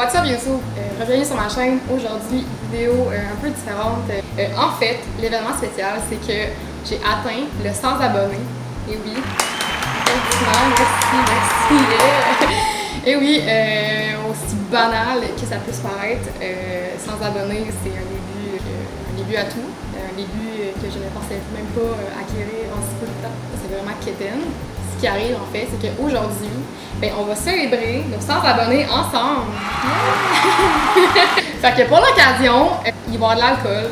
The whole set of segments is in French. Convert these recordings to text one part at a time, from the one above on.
What's up YouTube? Bienvenue sur ma chaîne. Aujourd'hui, vidéo un peu différente. En fait, l'événement spécial, c'est que j'ai atteint le 100 abonnés. Et oui, effectivement, merci. Et oui, aussi banal que ça puisse paraître, 100 abonnés, c'est un début à tout. Un début que je ne pensais même pas acquérir en si peu de temps. C'est vraiment quétaine. Ce qui arrive en fait, c'est qu'aujourd'hui, on va célébrer nos 100 abonnés ensemble. Fait que pour l'occasion, il va y avoir de l'alcool.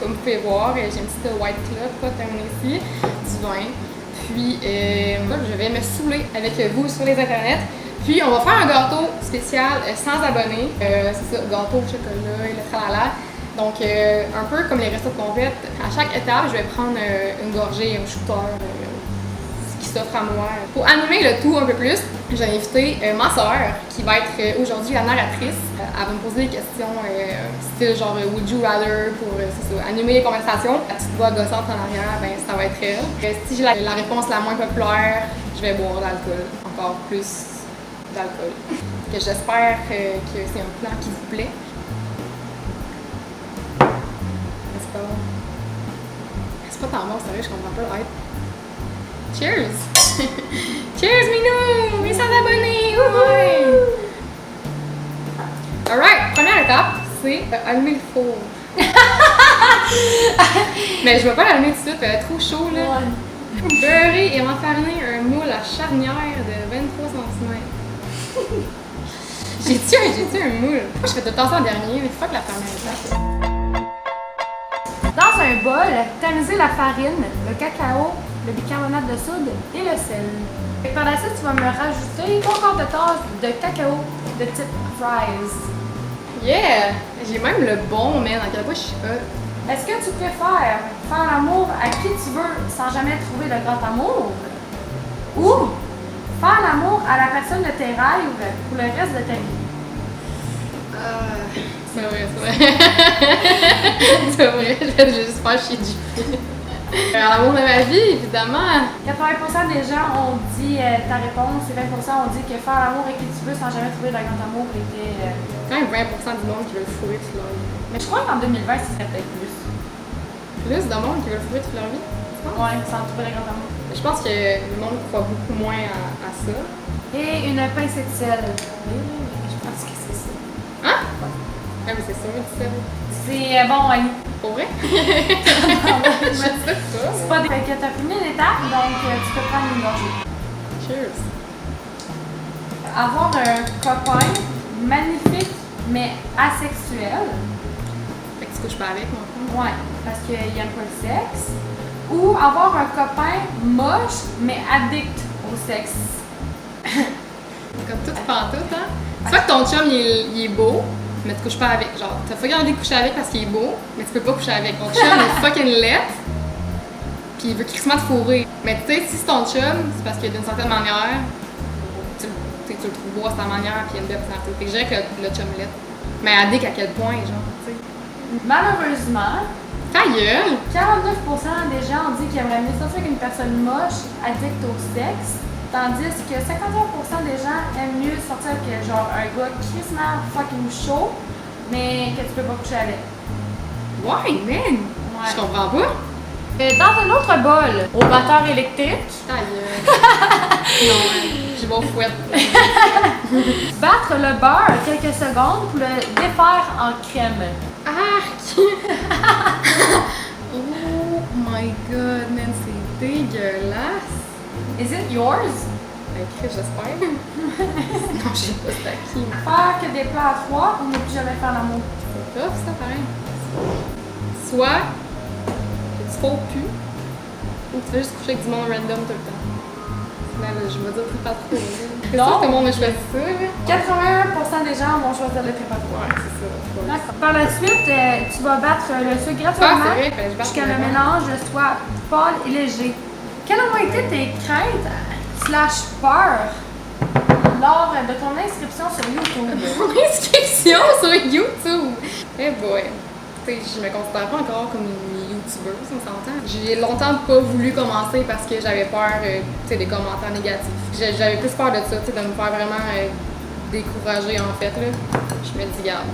Comme vous pouvez voir, j'ai une petite White Club, pas terminée ici, du vin. Puis je vais me saouler avec vous sur les internets. Puis on va faire un gâteau spécial 100 abonnés. C'est ça, gâteau au chocolat et le tralala. Donc un peu comme les restos de convites, à chaque étape, je vais prendre une gorgée, un shooter. S'offre à moi. Pour animer le tout un peu plus, j'ai invité ma soeur qui va être aujourd'hui la narratrice. Elle va me poser des questions style genre Would you rather pour animer les conversations. La petite voix gossante en arrière, ça va être elle. Si j'ai la réponse la moins populaire, je vais boire de l'alcool. Encore plus d'alcool. Que j'espère que c'est un plan qui vous plaît. C'est pas tant bon, sérieux, je comprends pas le hype. Cheers! Cheers, Minou! Mes 100 abonnés! Wouhou! Alright, première étape, c'est allumer le four. Mais je vais pas l'allumer tout de suite, elle est trop chaud là. Beurrer et enfariner un moule à charnière de 23 cm. J'ai-tu un moule? Moi je fais tout le temps ça en dernier, mais fuck la première étape. Dans un bol, tamiser la farine, le cacao, le bicarbonate de soude et le sel. Et par la suite, tu vas me rajouter 3 quarts de tasse de cacao de type fries. Yeah! J'ai même le bon, man, à quel point je suis hot. Est-ce que tu préfères faire l'amour à qui tu veux sans jamais trouver le grand amour? Ou faire l'amour à la personne de tes rêves pour le reste de ta vie? C'est vrai. C'est vrai, je vais juste faire chier du pied. L'amour de ma vie, évidemment. 80% des gens ont dit ta réponse et 20% ont dit que faire l'amour avec qui tu veux sans jamais trouver le grand amour était... Quand même 20% du monde qui veut le fourrer toute leur vie. Mais je crois qu'en 2020, ce serait peut-être plus. Plus de monde qui veut le fourrer toute leur vie? Ouais, sans trouver le grand amour. Je pense que le monde croit beaucoup moins à ça. Et une pincée de sel. Je pense que c'est ça. Hein? Ah oui, c'est ça, du sel. C'est bon, Ali. Pour vrai? Je sais ça. C'est pas des... Fait que t'as fini l'étape, donc tu peux prendre une gorgée. Cheers. Avoir un copain magnifique, mais asexuel. Fait que tu couches pas avec, mon Ouais, parce qu'il aime pas le sexe. Ou avoir un copain moche, mais addict au sexe. Comme toute pantoute, hein? Tu vois que ton chum, il est beau, mais tu couches pas avec. Genre, t'as fucking envie de coucher avec parce qu'il est beau, mais tu peux pas coucher avec. Ton chum est fucking laid, pis il veut crissement te fourrer. Mais tu sais, si c'est ton chum, c'est parce que d'une certaine manière, tu le trouves beau à sa manière, pis il a une belle personnalité. Fait que je dirais que le chum est laid. Mais addict à quel point, genre, tu sais. Malheureusement, Ta gueule! 49% des gens ont dit qu'ils aimeraient mieux sortir avec une personne moche, addict au sexe, tandis que 51% des gens aiment mieux sortir avec genre un gars crissement fucking chaud, mais que tu peux pas coucher avec. Ouais, man! Ouais. Je comprends pas. Dans un autre bol, au batteur électrique, Ta gueule! Non, j'ai mon fouette. battre le beurre quelques secondes pour le défaire en crème. Arc! Oh my god, man, c'est dégueulasse! Is it yours? Chris, j'espère. Non, je sais pas c'est à qui. Faire que des plats à 3 ou ne plus jamais faire l'amour. C'est tough, ça, pareil. Soit que tu fous plus, ou tu veux juste coucher avec du monde random tout le temps. Là, je vais dire tripatoire. C'est sûr que tout le monde a choisi ça, là. 81% des gens vont choisir le préparatoire. Ouais, c'est ça. D'accord. Par la suite, tu vas battre le sucre gratuitement Ah, c'est vrai, fallait que je batte jusqu'à le le mélange soit pâle et léger. Quelles ont été tes craintes / peurs lors de ton inscription sur YouTube? Mon inscription sur YouTube! Eh boy! Je me considère pas encore comme une youtubeuse, on s'entend. J'ai longtemps pas voulu commencer parce que j'avais peur des commentaires négatifs. J'avais plus peur de ça, de me faire vraiment découragée en fait. Là. Je me dis, regarde,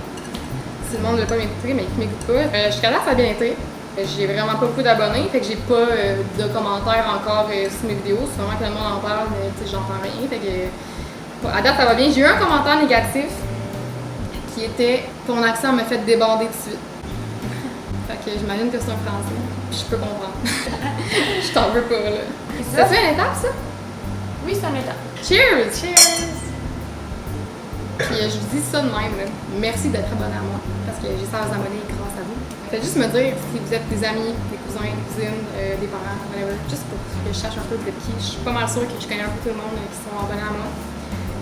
si le monde ne veut pas m'écouter, mais qu'il m'écoute pas. Jusqu'à là, ça a bien été. J'ai vraiment pas beaucoup d'abonnés, fait que j'ai pas de commentaires encore sur mes vidéos. C'est vraiment que le monde en parle, mais j'entends rien. Fait que, à date, ça va bien. J'ai eu un commentaire négatif qui était « Ton accent me fait déborder de suite ». Fait que j'imagine que c'est un français. Puis je peux comprendre. Je t'en veux pas, là. Ça fait une étape, ça? Oui, c'est une étape. Cheers! Cheers! Puis je vous dis ça de même, là. Merci d'être abonné à moi. Parce que j'ai ça à vous abonner grâce à vous. Faites juste me dire si vous êtes des amis, des cousins, des cousines, des parents, whatever. Juste pour que je sache un peu de qui. Je suis pas mal sûre que je connais un peu tout le monde qui sont abonnés à moi.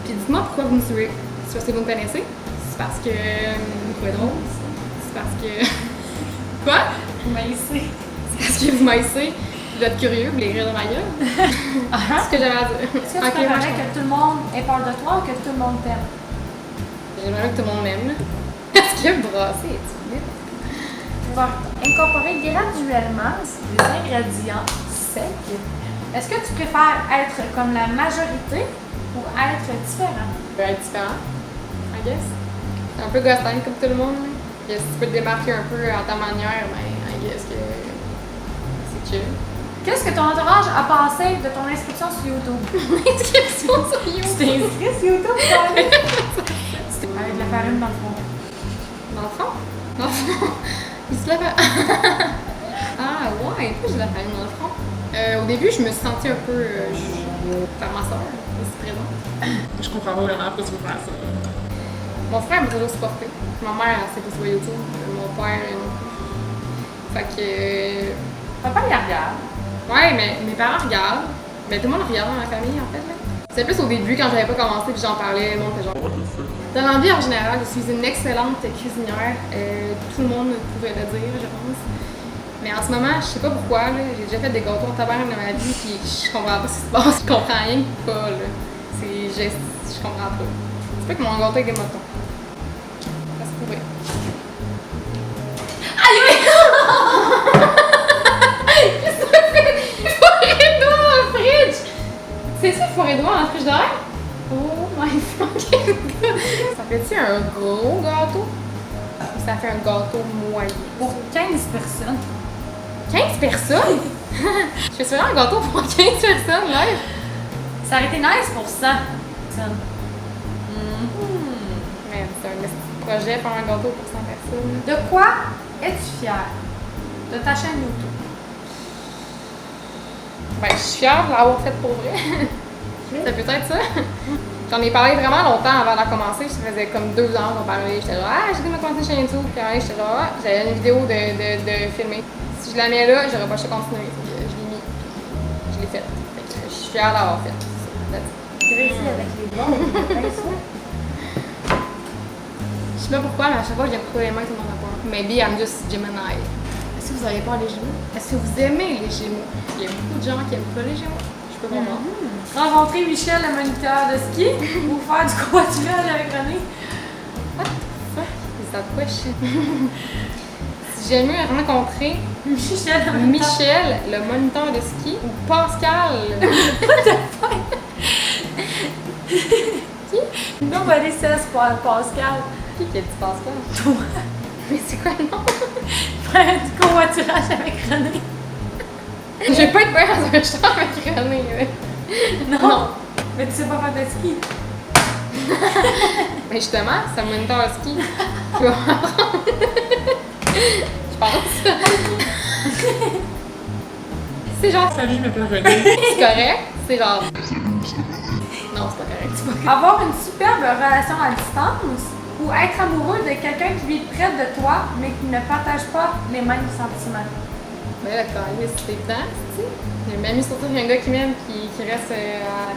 Puis dites-moi pourquoi vous me suivez. C'est parce que vous me connaissez? C'est parce que vous trouvez drôle? C'est parce que... Quoi? Vous m'haïssez. C'est parce que vous m'haïssez. Vous êtes curieux, vous voulez rire de ma gueule? C'est ce que j'avais à dire. Est-ce que tu préférais que tout le monde ait peur de toi ou que tout le monde t'aime? J'aimerais que tout le monde m'aime. Est-ce que brasser est vite? On va incorporer graduellement des ingrédients secs. Est-ce que tu préfères être comme la majorité ou être différent? Tu peux être différent, I guess. C'est un peu ghosting comme tout le monde. Là. Si tu peux te démarquer un peu à ta manière, ben, I guess que c'est chill. Qu'est-ce que ton entourage a pensé de ton inscription sur YouTube? Inscription sur YouTube? Tu t'es inscrit sur YouTube, toi? Avec de la farine dans le fond. Dans le fond? Dans le fond? Il se lève. Ah ouais, pourquoi j'ai de la farine dans le front? Au début, je me suis sentie un peu par ma soeur, ici présente. Je comprends pas vraiment pourquoi tu veux faire ça. Mon frère m'a toujours supporté. Ma mère, elle sait pas sur YouTube. Mon père, non plus. Fait que. Papa, il regarde. Ouais, mais mes parents regardent. Mais tout le monde regarde dans ma famille, en fait. Là. C'est plus au début, quand j'avais pas commencé, puis j'en parlais, le monde était genre. Dans la vie en général, je suis une excellente cuisinière. Tout le monde pourrait le dire, je pense. Mais en ce moment, je sais pas pourquoi, là, j'ai déjà fait des gâteaux en tabac dans ma vie, puis je comprends pas ce qui se passe. Je comprends rien pas, là. Je comprends pas. C'est pas que mon gâteau avec des motons. Ça se pourrait. Aïe, oui! Qu'est-ce que ça fait? Forêt d'eau dans le fridge! C'est ça, forêt d'eau dans le fridge d'air? Oh my fucking god! Ça fait-tu un gros gâteau? Ou ça fait un gâteau moyen? Pour 15 personnes. 15 personnes? Je fais vraiment un gâteau pour 15 personnes, live? Ça aurait été nice pour 100 personnes. Mais c'est un petit projet pour un gâteau pour 100 personnes. De quoi es-tu fière de ta chaîne YouTube? Ben, je suis fière de l'avoir faite pour vrai. Ça peut être ça. J'en ai parlé vraiment longtemps avant de commencer. Ça faisait comme 2 ans qu'on parlait. J'étais genre, ah, j'ai dit de commencer une chaîne YouTube. Puis après, j'étais genre, ah, j'avais une vidéo de filmer. Si je la mets là, j'aurais pas pu continuer. Je l'ai mis. Je l'ai faite. Je suis fière d'avoir fait. Tu réussis avec les doigts, Je sais pas pourquoi, mais à chaque fois, je viens de trouver les mains, tout le monde a peur. Maybe I'm just Gemini. Est-ce que vous avez peur des Gémeaux? Est-ce que vous aimez les Gémeaux? Il y a beaucoup de gens qui aiment pas les Gémeaux. Je peux comprendre. Rencontrer Michel, le moniteur de ski, ou faire du covoiturage avec René. What the fuck? Is that question? Si j'ai mieux rencontrer Michel, le moniteur de ski, ou Pascal. Qui? Nobody says Pascal. Qui a dit Pascal? Toi. Mais c'est quoi le nom? Faire du covoiturage avec René. Je vais pas être bien dans un champ avec René. Non. Mais tu sais pas faire de ski. Mais justement, c'est un moniteur de ski qui va apprendre. Je pense. C'est genre. Salut, je m'appelle René. C'est correct? C'est genre. Non, c'est pas correct. C'est pas correct. Avoir une superbe relation à distance ou être amoureux de quelqu'un qui vit près de toi mais qui ne partage pas les mêmes sentiments. Mais là, quand même, c'est évident, tu sais. J'ai même eu surtout un gars qui m'aime qui reste à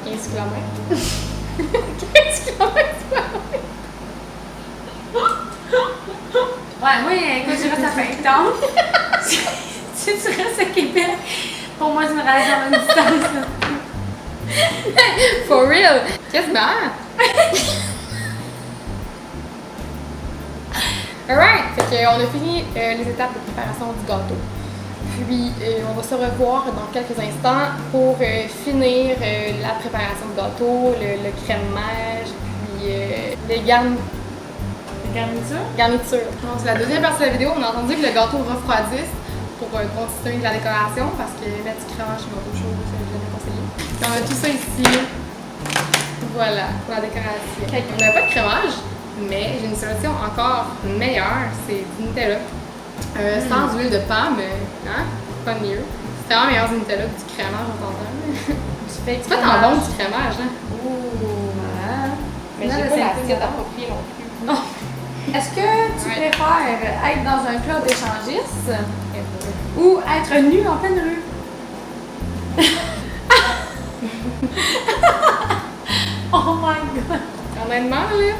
15 km. 15 km, c'est pas vrai. Ouais, oui, écoute, je reste à 20 ans. Si tu restes à Québec, pour moi, c'est une relation à distance. For real! Quasiment! Alright! Fait qu'on a fini les étapes de préparation du gâteau. Puis on va se revoir dans quelques instants pour finir la préparation du gâteau, le crémage, puis les garnitures. Donc, c'est la deuxième partie de la vidéo. On a entendu que le gâteau refroidisse pour continuer de la décoration parce que mettre du crémage sur le gâteau chaud, c'est jamais conseillé. On a tout ça ici. Voilà, pour la décoration. On n'avait pas de crémage, mais j'ai une solution encore meilleure, c'est du Nutella. Sans huile de palme, hein? Pas mieux. C'est vraiment meilleur du Nutella que du crémage, on t'entend. C'est pas tant bon du crémage, hein? Mais j'ai pas l'assiette appropriée non plus. Non. Est-ce que tu préfères être dans un club échangiste ou être nu en pleine rue? Oh my god! Honnêtement, là,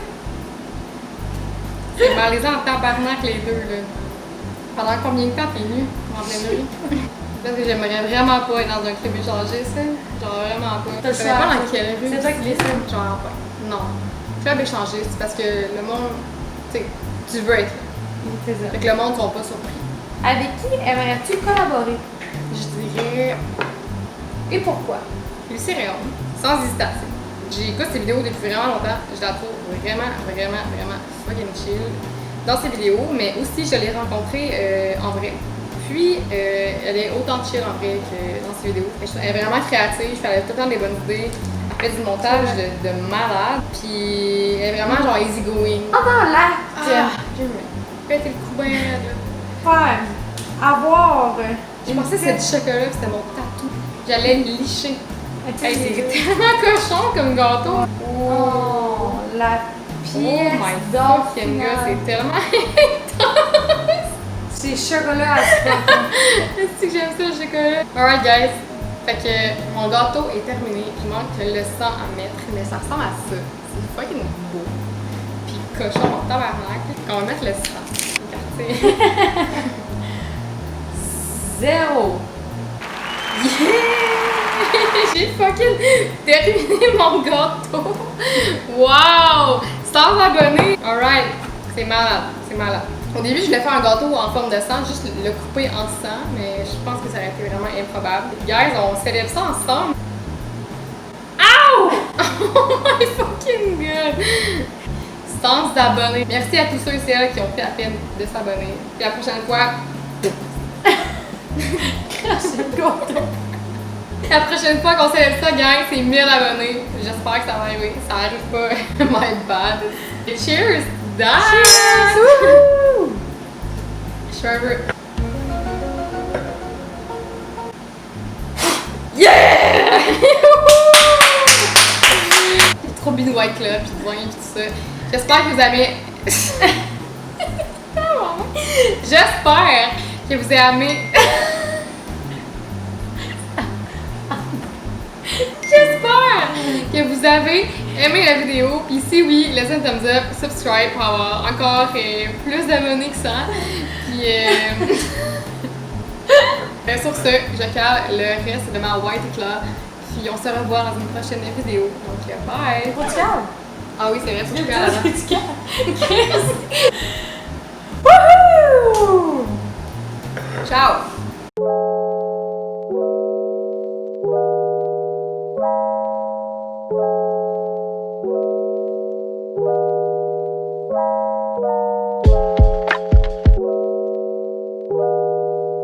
c'est malaisant en tabarnak les deux, là. Pendant combien de temps t'es nu en pleine rue? Parce que j'aimerais vraiment pas être dans un club échangiste, hein. Genre vraiment pas. Je sais pas dans quelle rue. C'est toi qui décides. Genre pas. Non. Club échangiste, parce que le monde, tu sais, tu veux être là. C'est ça. Fait que le monde ne sont pas surpris. Avec qui aimerais-tu collaborer? Je dirais. Et pourquoi? Lucie Réon, sans hésitation. J'écoute ses vidéos depuis vraiment longtemps. Je la trouve vraiment fucking chill dans ses vidéos, mais aussi je l'ai rencontrée en vrai. Puis, elle est autant chill en vrai que dans ses vidéos. Elle est vraiment créative, elle a tout le temps des bonnes idées. Elle fait du montage de malade, puis elle est vraiment genre easy going. Pendant l'acte, J'ai pété le cou bien raide, là. faire, avoir. Je pensais que c'était du chocolat, puis c'était mon tatou. J'allais le licher. Hey, c'est tellement cochon comme gâteau. Oh, la pièce Oh my d'or fucking god, finale. c'est tellement C'est chocolat à ce point. Est-ce que j'aime ça le chocolat? Alright guys, fait que mon gâteau est terminé. Il manque le sang à mettre, mais ça ressemble à ça. C'est fucking beau. Puis cochon en tabarnak. On va mettre le sang. Écarté. 0. J'ai fucking terminé mon gâteau! Wow! 100 abonnés! Alright! C'est malade, c'est malade. Au début, je voulais faire un gâteau en forme de sang, juste le couper en sang, mais je pense que ça aurait été vraiment improbable. Guys, on célèbre ça ensemble. Ow! Oh my fucking god! 100 abonnés. Merci à tous ceux et celles qui ont pris la peine de s'abonner. Puis la prochaine fois, C'est le gâteau. la prochaine fois qu'on célèbre ça, gang, c'est 1000 abonnés. J'espère que ça va arriver. Ça arrive pas. My bad. Et cheers! Cheers! Wouhou! Trevor. Yeah! Trop bien White Club, puis de vin, puis tout ça. J'espère que vous avez... J'espère que vous avez aimé... J'espère que vous avez aimé la vidéo. Puis si oui, laissez un thumbs up, subscribe pour avoir encore plus d'abonnés que ça. Puis sur ce, je cale le reste de ma White Club. Puis on se revoit dans une prochaine vidéo. Donc bye! Faut que tu calmes. Ah oui, c'est vrai, faut que je cale avant. Faut que tu calmes. Wouhou! Ciao!